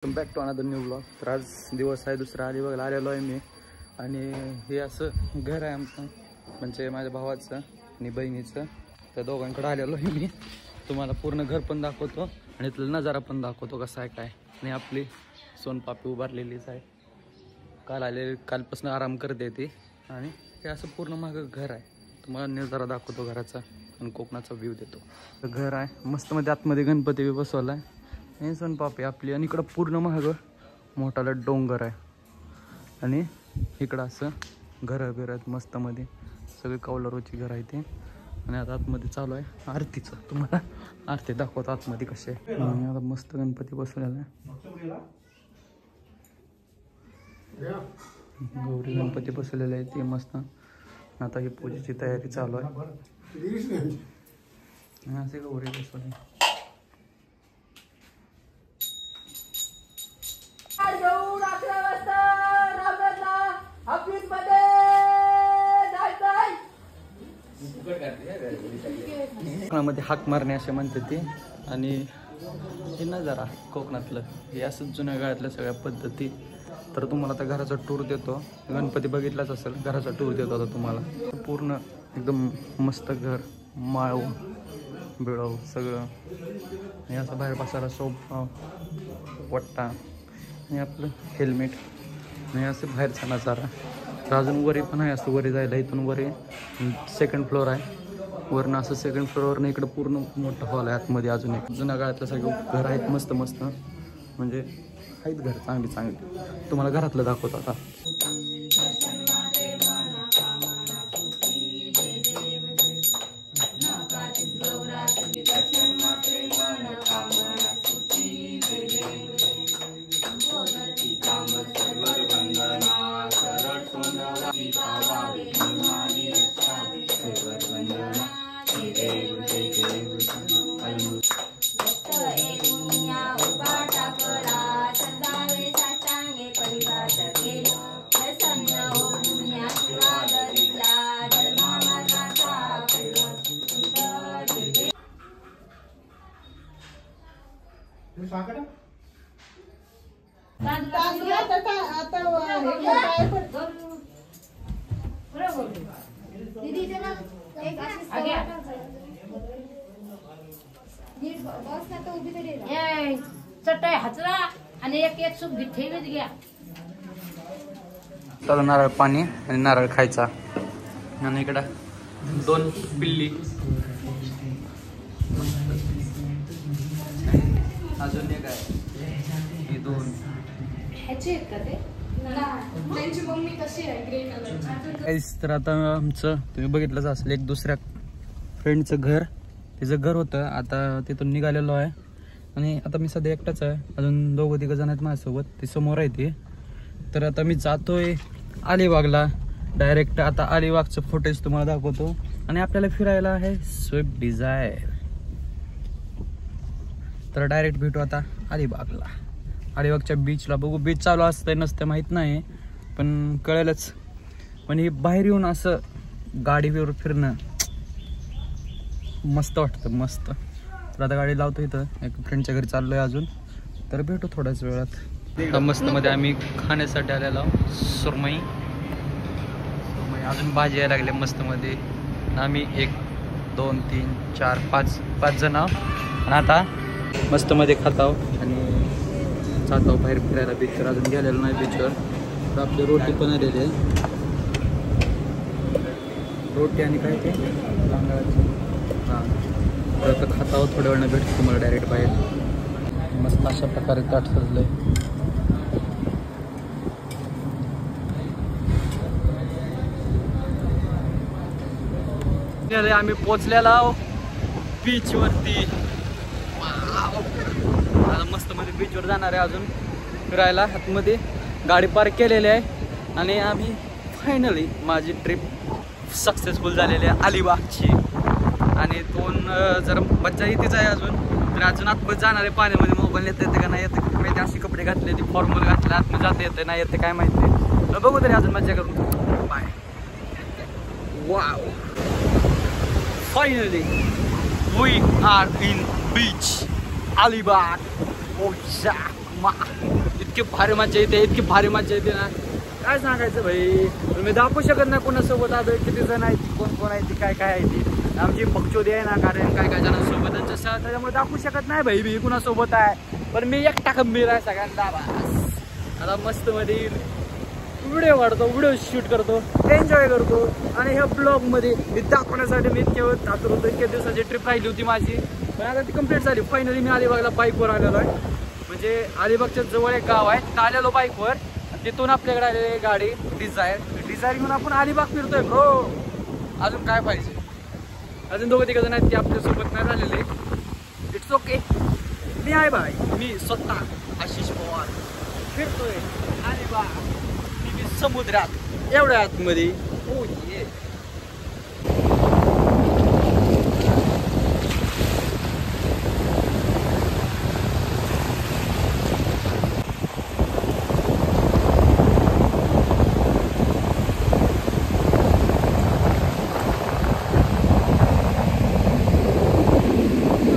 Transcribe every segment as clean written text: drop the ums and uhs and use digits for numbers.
Welcome back to another new blog. तर आज दिवस आहे दुसरा अलिबागला आलेलो आहे मी. आणि हे असं घर आहे आमचं, म्हणजे माझ्या भावाचं आणि बहिणीचं. त्या दोघांकडे आलेलो आहे मी. तुम्हाला पूर्ण घर पण दाखवतो आणि इथला नजारा पण दाखवतो कसा आहे काय. आणि आपली सोनपापी उभारलेलीच आहे, कालपासून आराम करते ती. आणि हे असं पूर्ण मागं घर आहे. तुम्हाला नजारा दाखवतो घराचा आणि कोकणाचा व्ह्यू देतो. तर घर आहे मस्त मध्ये, आतमध्ये गणपती बी बसवला आहे. हे सोनपापी आपली. आणि इकडं पूर्ण महाग मोठाला डोंगर आहे. आणि इकडं असं घरं बिरं आहेत मस्तमध्ये, सगळे कौलारूची घर आहे ते. आणि आता आतमध्ये चालू आहे आरतीचं. तुम्हाला आरती दाखवतो आतमध्ये कसे आहे. आता मस्त गणपती बसवलेला आहे, गौरी गणपती बसवलेले आहे ते मस्त. आता ही पूजेची तयारी चालू आहे. असे गौरी बसवले. कोकणामध्ये हाक मारणे असे म्हणते ते. आणि हे नजारा कोकणातलं हे असंच जुन्या काळातल्या सगळ्या पद्धती. तर तुम्हाला आता घराचा टूर देतो. गणपती बघितलाच असेल, घराचा टूर देतो आता तुम्हाला. पूर्ण एकदम मस्त घर, माळव बिळव सगळं. आणि असं बाहेर बसायला सोफा, वट्टा आणि आपलं हेल्मेट. आणि असं बाहेरचा नजारा. तर अजून वरी पण आहे, असं वरी जायला. इथून वरी सेकंड फ्लोअर आहे. वरनं असं सेकंड फ्लोअरनं इकडं पूर्ण मोठा हॉल आहे. आतमध्ये अजून एक जुन्या काळातलं सगळं घर आहेत मस्त मस्त, म्हणजे आहेत घर चांगली चांगली. तुम्हाला घरातलं दाखवतो आता. चटई हचरा आणि एक सूप ठेवीत घ्या. तर नारळ पाणी आणि नारळ खायचा. आणि इकडं 2 पिल्ली, अजून एक आहे. हे 2 ह्याचे आहेत का ते? त्यांची मम्मी कशी आहे, ग्रे कलर. तर आता आमचं तुम्ही बघितलंच असेल, एक दुसऱ्या फ्रेंडचं घर, तिचं घर होतं. आता तिथून निघालेलो आहे. आणि आता मी सध्या एकटाच आहे, अजून 2-3 जण आहेत माझ्यासोबत, ती समोर आहे ती. तर आता मी जातोय अलिबागला डायरेक्ट. आता अलिबागचं फुटेज तुम्हाला दाखवतो. आणि आपल्याला फिरायला आहे स्विफ्ट डिझायर. तर डायरेक्ट भेटू आता अलिबागला. अलिबागच्या बीचला बघू. बीच चालू असतं नसतं माहीत नाही, पण कळेलच. पण हे बाहेर येऊन असं गाडीवर फिरणं मस्त वाटतं, मस्त. तर आता गाडी लावतो इथं, एक फ्रेंडच्या घरी चाललोय अजून. तर भेटू थोड्याच वेळात. मस्त मध्ये आम्ही खाण्यासाठी आलेलो सुरमई. अजून भाजी यायला लागले मस्त मध्ये. आम्ही 1, 2, 3, 4, 5 जण आहोत. आणि आता मस्त मध्ये खात आहोत आणि जात आहोत बाहेर फिरायला बीचवर. अजून गेलेलो नाही बीचवर. तर आपली रोटी पण आलेली आहे, रोटी आणि काय ते तांदळाची. हां, तर आता खाता आहोत. थोड्या वेळानं भेटतो तुम्हाला डायरेक्ट बाहेर. मस्त अशा प्रकारे ताट सजलं आहे. आम्ही पोचलेलो आहोत बीचवरती. आता मस्त मध्ये बीचवर जाणार आहे अजून फिरायला. आतमध्ये गाडी पार्क केलेली आहे. आणि आम्ही फायनली माझी ट्रिप सक्सेसफुल झालेली आहे अलिबागची. आणि 2 जर मज्जा येतेच आहे अजून. तर अजून आतमध्ये जाणार आहे पाण्यामध्ये. मोबाईल येते का नाही येते मी ते असे कपडे घातले, ती फॉर्मल घातले. आतमध्ये जाता येते नाही येते काय माहिती. बघू तरी अजून मज्जा करून. Bye. Wow, finally we are in beach Alibag. Oh yeah. इतकी भारी मजा येते, इतकी भारी मजा येते ना, काय सांगायचं भाई. मी दाखवू शकत नाही कोणासोबत आलोय, किती जण आहेत, कोण कोण आहे ती, काय काय आहे ती. आमची पक्षोदी आहे ना, कारण काय काय जणांसोबत त्याच्यामुळे दाखवू शकत नाही भाई मी कुणासोबत आहे. पण मी एकटा खंबीर आहे सगळ्यांना. बस आता मस्त मध्ये व्हिडिओ काढतो, व्हिडिओ शूट करतो, एन्जॉय करतो. आणि ह्या ब्लॉगमध्ये हे दाखवण्यासाठी मी इतके आतुर होतो. इतक्या दिवसाची ट्रिप राहिली होती माझी, पण आता ती कंप्लीट झाली. फायनली मी अलिबागला बाईकवर आलेलो आहे. म्हणजे अलिबागच्या जवळ एक गाव आहे, तिथं आलेलो बाईकवर. तिथून आपल्याकडे आलेली गाडी डिझायर घेऊन आपण अलिबाग फिरतोय ब्रो. अजून काय पाहिजे. अजून दोघं तिघं जण आहेत, ते आपल्यासोबत नाही झालेले. It's okay. मी आहे बाई, मी स्वतः आशिष पवार फिरतोय अलिबाग. मी समुद्रात एवढ्या आतमध्ये. हो ये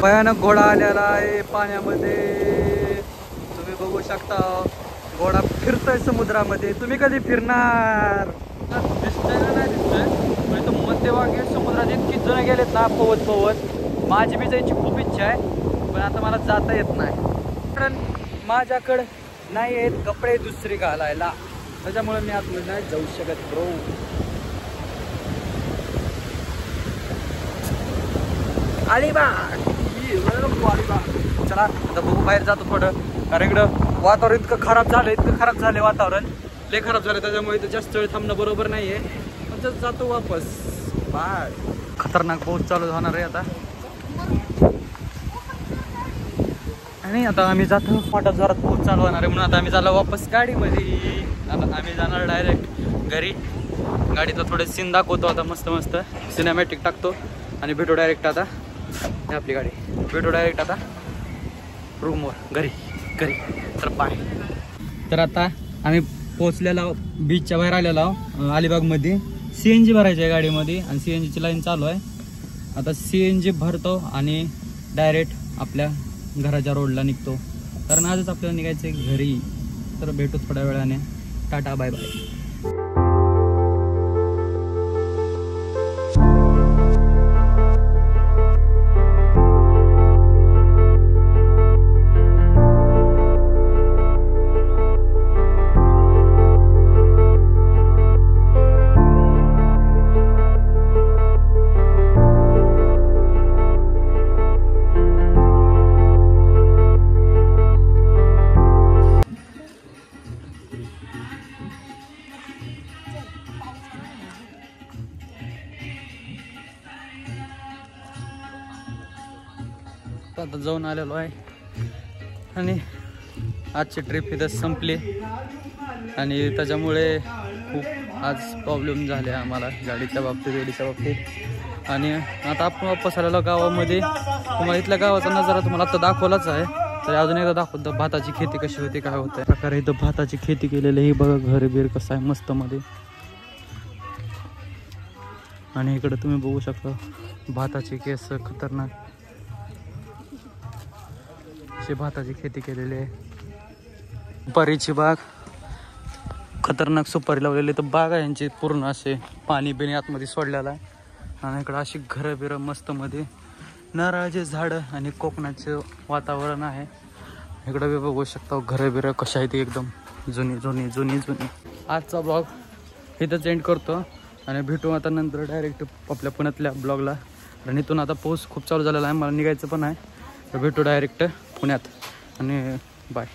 भयानक घोडा आलेला आहे पाण्यामध्ये. तुम्ही बघू शकता घोडा फिरतोय समुद्रामध्ये. तुम्ही कधी फिरणार. दिसतंय ना नाही दिसतंय, म्हणजे तो मध्यभागी समुद्रात इतकी जण गेलेत ना पोवत पोवत. माझी बी जायची खूप इच्छा आहे, पण आता मला जाता येत नाही, कारण माझ्याकडं नाही आहेत कपडे दुसरी घालायला. त्याच्यामुळे मी आतमध्ये नाही जाऊ शकत ब्रो. अलिबाग. चला आता बघू, बाहेर जातो थोडं, कारण इकडं वातावरण इतकं खराब झालंय वातावरण, लय खराब झालं. त्याच्यामुळे इथं जास्त वेळ थांबणं बरोबर नाहीये. पण जातो वापस. बाय. खतरनाक पाऊस चालू होणार आहे आता. आणि आता आम्ही जातो, मोठा जोरात पाऊस चालू होणार आहे, म्हणून आता आम्ही चाललो वापस गाडीमध्ये. आता आम्ही जाणार डायरेक्ट घरी. गाडीतलं थोडे सीन दाखवतो आता, मस्त मस्त सिनेमॅटिक टाकतो आणि भेटू डायरेक्ट आता. आपली गाडी भेटू डायरेक्ट आता रूमवर, घरी. तर बाय. तर आता आम्ही पोहोचलेलो, बीचच्या बाहेर आलेलो आहोत अलिबागमध्ये. CNG भरायची आहे गाडीमध्ये आणि CNGची लाईन चालू आहे. आता CNG भरतो आणि डायरेक्ट आपल्या घराच्या रोडला निघतो, कारण आजच आपल्याला निघायचं आहे घरी. तर भेटू थोड्या वेळाने. Tata bye bye. आता जाऊन आलेलो आहे आणि आजची ट्रिप इथं संपली. आणि त्याच्यामुळे खूप आज प्रॉब्लेम झाले आम्हाला गाडीच्या बाबतीत. आणि आता आपण वापस आलेलो गावामध्ये. तुम्हाला इथल्या गावाचा नजारा तुम्हाला आता दाखवलाच आहे, तर अजून एकदा दाखवतो भाताची खेती कशी होती, काय होतं प्रकारे. इथं भाताची खेती केलेली आहे बघा, घर बीर कसं आहे मस्त मध्ये. आणि इकडे तुम्ही बघू शकता भाताची केस खतरनाक अशी भाताची खेती केलेली आहे. सुपारीची बाग, खतरनाक सुपारी लावलेली. तर बाग आहे यांची पूर्ण असे पाणी बिणी आतमध्ये सोडलेलं आहे. आणि इकडं अशी घरं बिरं मस्त मध्ये, नारळाचे झाडं आणि कोकणाचं वातावरण आहे. इकडं बी बघू शकता घरं बिरं कशा आहेत एकदम जुनी जुनी जुनी जुनी. आजचा ब्लॉग इथंच एंड करतो आणि भेटू आता नंतर डायरेक्ट आपल्या पुण्यातल्या ब्लॉगला. आणि इथून आता पाऊस खूप चालू झालेला आहे, मला निघायचं पण आहे. तर भेटू डायरेक्ट पुण्यात आणि बाय.